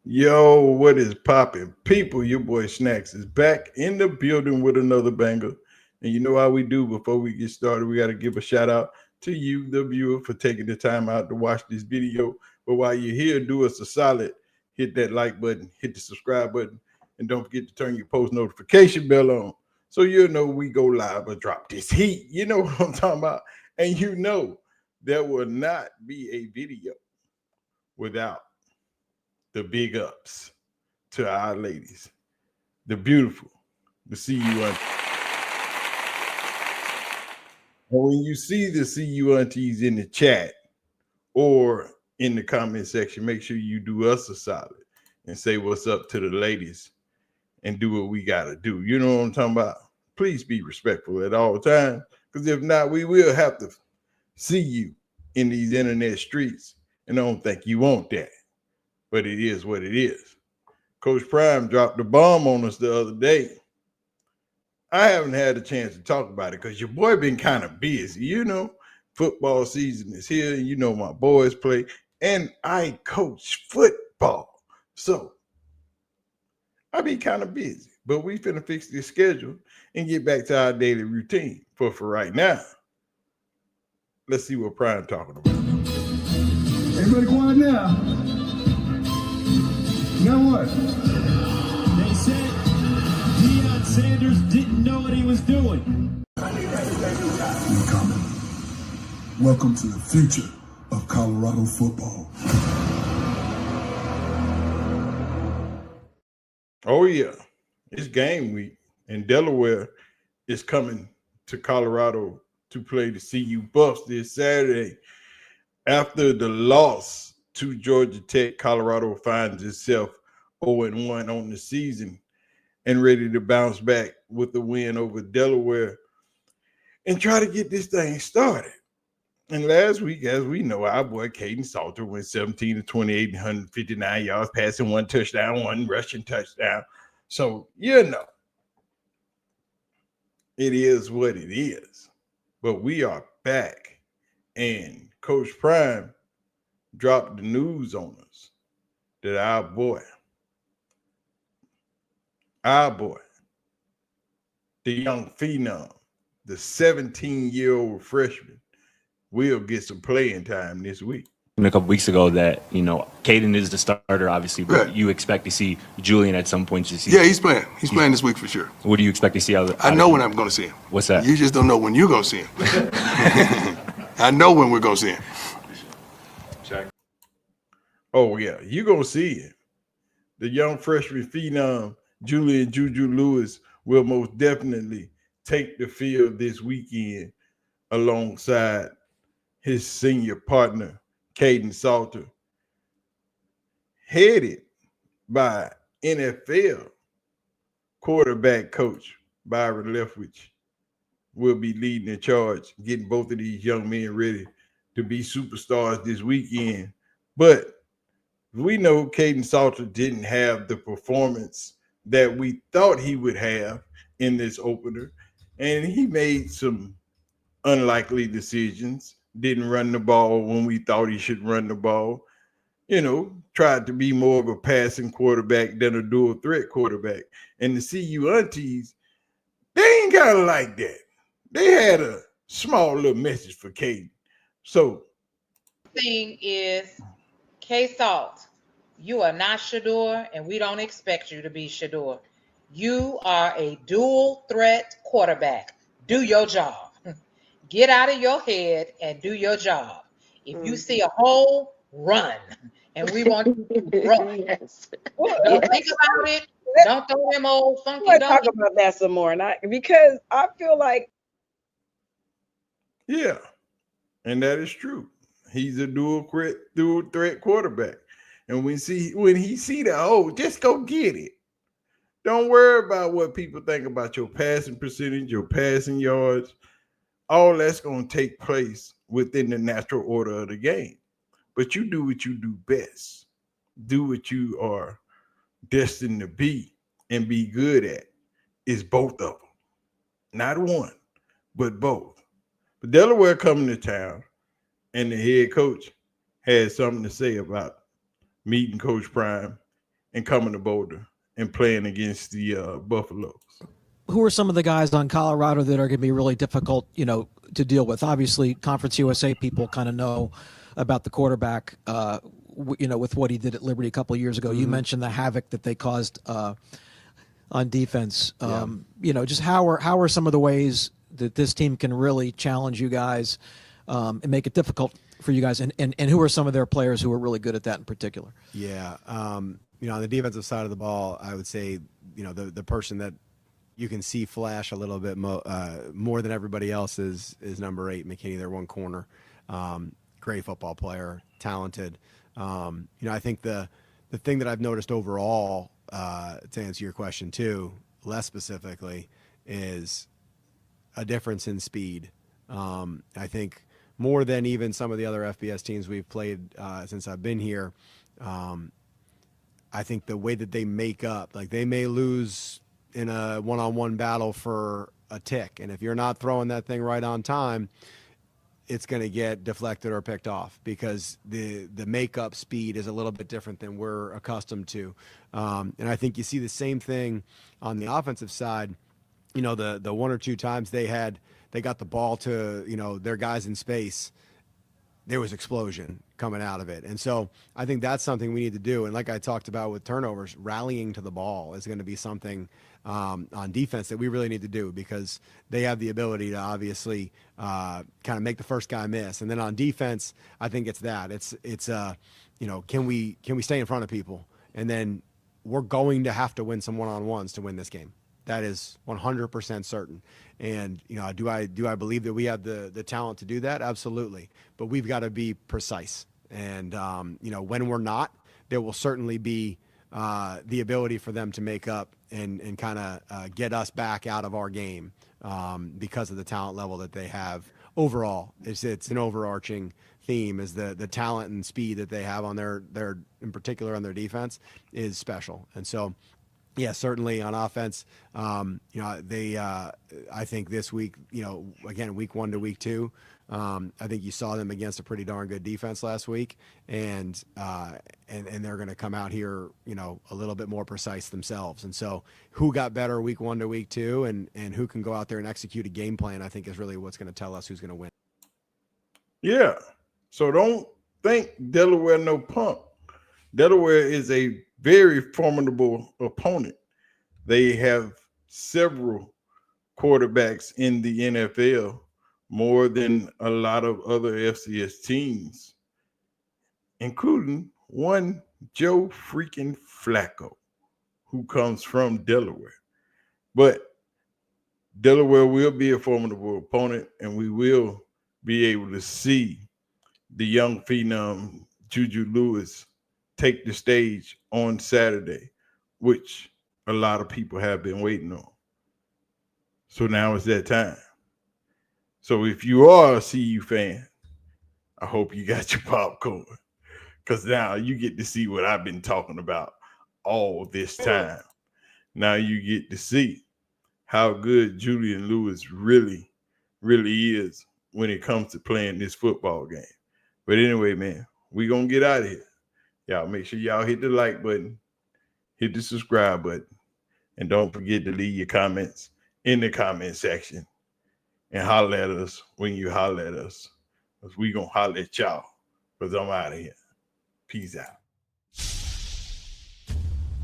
Yo, what is popping? People, your boy Snacks is back in the building with another banger. And you know how we do before we get started, we got to give a shout out to you, the viewer, for taking the time out to watch this video. But while you're here, do us a solid, hit that like button, hit the subscribe button, and don't forget to turn your post notification bell on so you'll know we go live or drop this heat. You know what I'm talking about? And you know there will not be a video without the big ups to our ladies, the beautiful, the CU aunties. And when you see the CU aunties in the chat or in the comment section, make sure you do us a solid and say what's up to the ladies and do what we got to do. You know what I'm talking about? Please be respectful at all times, because if not, we will have to see you in these internet streets. And I don't think you want that, but it is what it is. Coach Prime dropped the bomb on us the other day. I haven't had a chance to talk about it because your boy been kind of busy. Football season is here. You know my boys play, and I coach football, so I be kind of busy. But we finna fix this schedule and get back to our daily routine. But for right now, let's see what Prime talking about. Everybody quiet now. Now what? They said Deion Sanders didn't know what he was doing. We're coming. Welcome to the future of Colorado football. Oh yeah, it's game week, and Delaware is coming to Colorado to play the CU Buffs this Saturday. After the loss to Georgia Tech, Colorado finds itself 0-1 on the season and ready to bounce back with the win over Delaware and try to get this thing started. And last week, as we know, our boy Kaden Salter went 17 to 28, 159 yards, passing, one touchdown, one rushing touchdown. So, it is what it is. But we are back, and Coach Prime dropped the news on us that our boy, the young phenom, the 17-year-old freshman, will get some playing time this week. A couple weeks ago that, Kaden is the starter, obviously, but Right. you expect to see Julian at some point this season. Yeah, he's playing. He's playing this week for sure. What do you expect to see out of I know when I'm going to see him. What's that? You just don't know when you're going to see him. I know when we're going to see him. Check. Oh, yeah, you're going to see it. The young freshman phenom, JuJu Lewis, will most definitely take the field this weekend alongside his senior partner, Kaden Salter, headed by NFL quarterback coach Byron Leftwich, will be leading the charge, getting both of these young men ready to be superstars this weekend. But we know Kaden Salter didn't have the performance that we thought he would have in this opener, and he made some unlikely decisions. Didn't run the ball when we thought he should run the ball. Tried to be more of a passing quarterback than a dual threat quarterback. And the CU aunties, they ain't kind of like that. They had a small little message for Kaden. So, thing is, K-Salt, you are not Shedeur, and we don't expect you to be Shedeur. You are a dual threat quarterback. Do your job. Get out of your head and do your job. If you see a hole, run. And we want you to run. Yes. Don't think about it. Don't throw them old funky Let's talk donkeys. about that some more, because I feel like yeah, and that is true. He's a dual threat quarterback. And when he see the hole, just go get it. Don't worry about what people think about your passing percentage, your passing yards. All that's going to take place within the natural order of the game. But you do what you do best. Do what you are destined to be and be good at. Is both of them. Not one, but both. But Delaware coming to town, and the head coach had something to say about meeting Coach Prime and coming to Boulder and playing against the Buffaloes. Who are some of the guys on Colorado that are going to be really difficult, to deal with? Obviously, Conference USA people kind of know about the quarterback, with what he did at Liberty a couple of years ago. You mentioned the havoc that they caused on defense. Just how are some of the ways that this team can really challenge you guys and make it difficult for you guys? And who are some of their players who are really good at that in particular? Yeah. On the defensive side of the ball, I would say, the person that you can see flash a little bit more than everybody else is number 8, McKinney, their one corner. Great football player, talented. I think the thing that I've noticed overall, to answer your question too, less specifically, is a difference in speed. I think more than even some of the other FBS teams we've played since I've been here, I think the way that they make up, like they may lose in a one-on-one battle for a tick, and if you're not throwing that thing right on time, it's going to get deflected or picked off because the makeup speed is a little bit different than we're accustomed to. And I think you see the same thing on the offensive side. The one or two times they got the ball to, their guys in space, there was explosion coming out of it. And so I think that's something we need to do. And like I talked about with turnovers, rallying to the ball is going to be something on defense that we really need to do because they have the ability to obviously kind of make the first guy miss. And then on defense, I think it's that. It's can we stay in front of people? And then we're going to have to win some one-on-ones to win this game. That is 100% certain. And, do I believe that we have the talent to do that? Absolutely. But we've got to be precise. And, when we're not, there will certainly be the ability for them to make up and kind of get us back out of our game because of the talent level that they have overall. It's an overarching theme is the talent and speed that they have on their in particular on their defense is special. And so, yeah, certainly on offense, they I think this week, again, week 1 to week 2, I think you saw them against a pretty darn good defense last week, and they're going to come out here, a little bit more precise themselves. And so, who got better week 1 to week 2, and who can go out there and execute a game plan, I think is really what's going to tell us who's going to win. Yeah. So don't think Delaware no punk. Delaware is a very formidable opponent. They have several quarterbacks in the NFL, more than a lot of other FCS teams, including one Joe freaking Flacco, who comes from Delaware. But Delaware will be a formidable opponent, and we will be able to see the young phenom JuJu Lewis take the stage on Saturday, which a lot of people have been waiting on. So now it's that time. So if you are a CU fan, I hope you got your popcorn, because now you get to see what I've been talking about all this time. Now you get to see how good Julian Lewis really, really is when it comes to playing this football game. But anyway, man, we're going to get out of here. Y'all make sure y'all hit the like button, hit the subscribe button, and don't forget to leave your comments in the comment section and holler at us when you holler at us, because we going to holler at y'all, because I'm out of here. Peace out.